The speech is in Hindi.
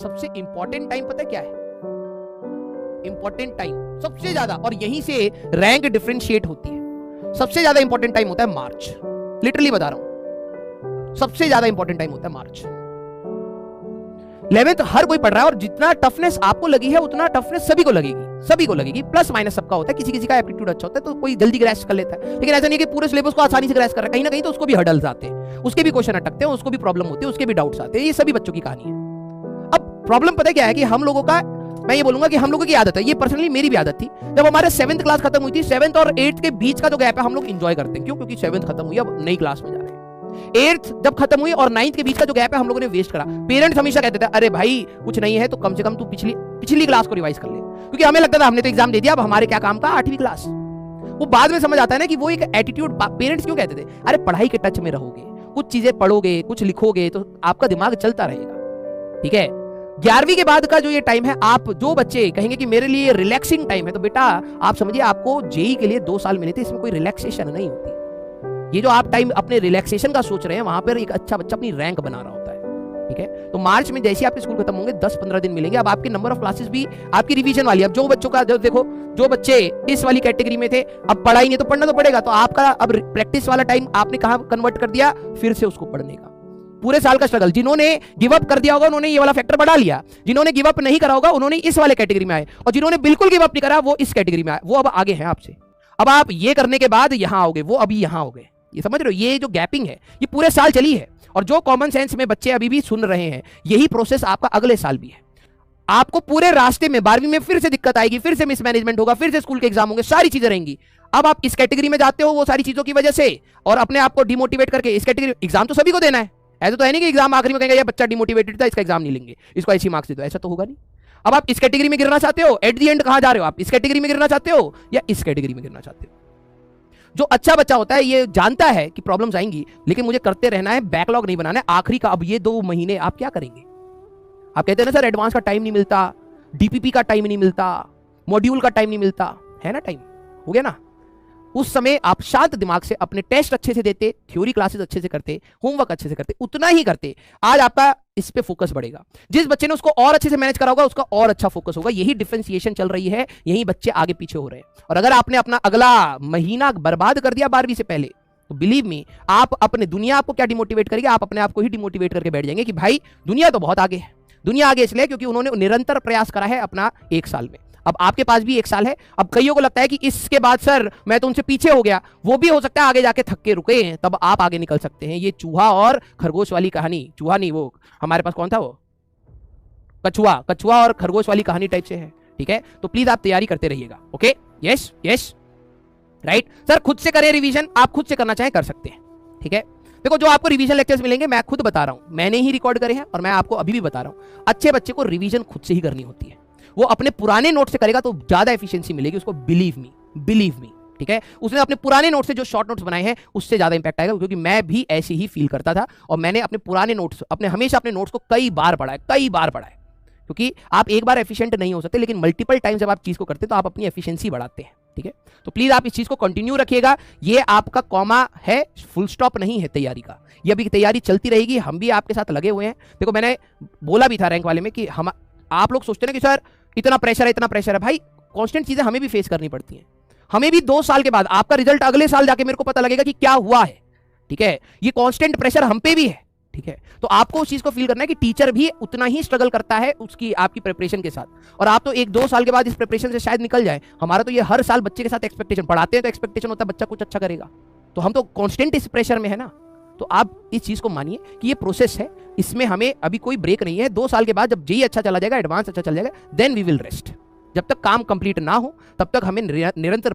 सबसे इंपॉर्टेंट टाइम पता है क्या है? इंपॉर्टेंट टाइम सबसे ज्यादा, और यहीं से रैंक डिफरेंशिएट होती है। सबसे ज्यादा इंपॉर्टेंट टाइम होता है मार्च, लिटरली बता रहा हूं, सबसे ज्यादा इंपॉर्टेंट टाइम होता है मार्च। 11th हर कोई पढ़ रहा है, और जितना टफनेस आपको लगी है उतना टफनेस सभी को लगेगी, प्लस माइनस सबका होता है। किसी किसी का एप्टीट्यूड अच्छा होता है तो कोई जल्दी ग्रैश कर लेता है, लेकिन ऐसा नहीं कि पूरे सिलेबस को आसानी से ग्रैश कर रहा है। कहीं ना कहीं तो उसको भी हर्डल्स आते हैं, उसके भी क्वेश्चन अटकते हैं, उसको भी प्रॉब्लम होती है, उसके भी डाउट्स आते हैं। ये सभी बच्चों की कहानी है। अब प्रॉब्लम पता है क्या है कि हम लोगों का, मैं ये बोलूंगा कि हम लोगों की आदत है, ये पर्सनली मेरी भी आदत थी, जब हमारे 7th क्लास खत्म हुई थी, 7th और 8th के बीच का जो गैप है हम लोग एंजॉय करते हैं। क्यों? क्योंकि 7th खत्म हुई, अब नई क्लास में जा रहे हैं। 8th जब खत्म हुई और 9th के बीच का जो गैप है हम लोगों ने वेस्ट करा। पेरेंट्स हमेशा कहते थे अरे भाई कुछ नहीं है तो कम से कम तू पिछली क्लास को रिवाइज कर ले, क्योंकि हमें लगता था हमने तो एग्जाम दे दिया, अब हमारे क्या काम का 8वीं क्लास। वो बाद में समझ आता है ना कि वो एक एटीट्यूड पेरेंट्स क्यों कहते थे, अरे पढ़ाई के टच में रहोगे, कुछ चीजें पढ़ोगे, कुछ लिखोगे तो आपका दिमाग चलता रहेगा। ठीक है, 11वीं के बाद का जो ये टाइम है, आप जो बच्चे कहेंगे कि मेरे लिए रिलैक्सिंग टाइम है, तो बेटा आप समझिए आपको जेई के लिए 2 साल मिले थे, इसमें कोई रिलैक्सेशन नहीं होती। ये जो आप टाइम अपने रिलैक्सेशन का सोच रहे हैं, वहां पर एक अच्छा बच्चा अपनी रैंक बना रहा होता है। ठीक है, तो मार्च में जैसे आपके स्कूल खत्म होंगे 10-15 दिन मिलेंगे। अब आपके नंबर ऑफ क्लासेस भी आपकी रिवीजन वाली, अब जो बच्चों का जो देखो, जो बच्चे इस वाली कैटेगरी में थे, अब पढ़ाई नहीं तो पढ़ना तो पड़ेगा, तो आपका अब प्रैक्टिस वाला टाइम आपने कहां कन्वर्ट कर दिया, फिर से उसको पढ़ने का। पूरे साल का स्ट्रगल, जिन्होंने गिव अप कर दिया होगा उन्होंने ये वाला फैक्टर बढ़ा लिया, जिन्होंने गिव अप नहीं करा होगा उन्होंने इस वाले कैटेगरी में आए, और जिन्होंने बिल्कुल गिव अप नहीं करा वो इस कैटेगरी में आए, वो अब आगे हैं आपसे। अब आप ये करने के बाद यहां आओगे, वो अभी यहां हो गए। ये समझ रहे हो, ये जो गैपिंग है ये पूरे साल चली है, और जो कॉमन सेंस में बच्चे अभी भी सुन रहे हैं, यही प्रोसेस आपका अगले साल भी है। आपको पूरे रास्ते में 12वीं में फिर से दिक्कत आएगी, फिर से मिसमैनेजमेंट होगा, फिर से स्कूल के एग्जाम होंगे, सारी चीजें रहेंगी। अब आप इस कैटेगरी में जाते हो वो सारी चीजों की वजह से, और अपने आप को डिमोटिवेट करके इस कैटेगरी, एग्जाम तो सभी को देना है, ऐसा तो है नहीं कि एग्जाम आखिरी में कहेंगे ये बच्चा डिमोटिवेटेड था इसका एग्जाम नहीं लेंगे, इसको ऐसी मार्क्स दे दो, ऐसा तो होगा नहीं। अब आप इस कैटेगरी में गिरना चाहते हो, एट द एंड कहां जा रहे हो आप, इस कैटेगरी में गिरना चाहते हो या इस कैटेगरी में गिरना चाहते हो? जो अच्छा बच्चा होता है ये जानता है कि प्रॉब्लम्स आएंगी, लेकिन मुझे करते रहना है, बैकलॉग नहीं बनाना है। आखिरी का अब ये 2 महीने आप क्या करेंगे? आप कहते हैं ना सर एडवांस का टाइम नहीं मिलता, डीपीपी का टाइम नहीं मिलता, मॉड्यूल का टाइम नहीं मिलता, है ना टाइम, हो गया ना। उस समय आप शांत दिमाग से अपने टेस्ट अच्छे से देते, थ्योरी क्लासेस अच्छे से करते, होमवर्क अच्छे से करते, उतना ही करते, आज आपका इस पे फोकस बढ़ेगा। जिस बच्चे ने उसको और अच्छे से मैनेज करा होगा उसका और अच्छा फोकस होगा। यही डिफरेंशिएशन चल रही है, यही बच्चे आगे पीछे हो रहे हैं। और अगर आपने अपना अगला महीना बर्बाद कर दिया 12वीं से पहले, तो बिलीव मी, आप अपने, दुनिया आपको क्या डिमोटिवेट करेगी, आप अपने आप को ही डिमोटिवेट करके बैठ जाएंगे कि भाई दुनिया तो बहुत आगे है। दुनिया आगे इसलिए क्योंकि उन्होंने निरंतर प्रयास करा है अपना 1 साल में। अब आपके पास भी 1 साल है। अब कईयों को लगता है कि इसके बाद सर मैं तो उनसे पीछे हो गया, वो भी हो सकता है आगे जाके थक के रुके हैं, तब आप आगे निकल सकते हैं। ये चूहा और खरगोश वाली कहानी, चूहा नहीं, वो हमारे पास कौन था, वो कछुआ और खरगोश वाली कहानी टाइप से है। ठीक है, तो प्लीज आप तैयारी करते रहिएगा। Okay, yes yes right sir, खुद से करें रिवीजन, आप खुद से करना चाहें कर सकते हैं। ठीक है, देखो जो आपको रिवीजन लेक्चर्स मिलेंगे मैं खुद बता रहा हूं, मैंने ही रिकॉर्ड करे हैं और मैं आपको अभी भी बता रहा हूं, अच्छे बच्चे को रिवीजन खुद से ही करनी होती है। वो अपने पुराने नोट से करेगा तो ज्यादा एफिशिएंसी मिलेगी उसको, बिलीव मी। ठीक है, उसने अपने पुराने नोट से जो शॉर्ट नोट्स बनाए हैं उससे ज्यादा इंपैक्ट आएगा, क्योंकि मैं भी ऐसे ही फील करता था और मैंने अपने पुराने नोट्स, हमेशा अपने नोट्स को कई बार पढ़ा है, क्योंकि आप एक बार एफिशिएंट नहीं हो सकते, लेकिन मल्टीपल टाइम जब आप चीज को करते हैं तो आप अपनी एफिशिएंसी बढ़ाते हैं। ठीक है, तो प्लीज आप इस चीज को कंटिन्यू रखिएगा। ये आपका कॉमा है, फुल स्टॉप नहीं है तैयारी का। ये अभी तैयारी चलती रहेगी, हम भी आपके साथ लगे हुए हैं। देखो मैंने बोला भी था रैंक वाले में कि हम, आप लोग सोचते हैं कि सर इतना प्रेशर है, भाई कांस्टेंट चीजें हमें भी फेस करनी पड़ती हैं। हमें भी 2 साल के बाद, आपका रिजल्ट अगले साल जाके मेरे को पता लगेगा कि क्या हुआ है। ठीक है, ये कांस्टेंट प्रेशर हम पे भी है। ठीक है, तो आपको उस चीज को फील करना है कि टीचर भी उतना ही स्ट्रगल करता है उसकी आपकी प्रिपरेशन के साथ, और आप तो 1-2 साल के बाद इस प्रिपरेशन से शायद निकल जाए। हमारा तो ये हर साल बच्चे के साथ एक्सपेक्टेशन, पढ़ाते हैं तो एक्सपेक्टेशन होता है बच्चा कुछ अच्छा करेगा, तो हम तो कांस्टेंट इस प्रेशर में है ना। तो आप इस चीज को मानिए कि ये प्रोसेस है, इसमें हमें अभी कोई ब्रेक नहीं है। 2 साल के बाद जब जेईई अच्छा चला जाएगा, एडवांस अच्छा चल जाएगा, देन वी विल रेस्ट। जब तक काम कंप्लीट ना हो तब तक हमें निरंतर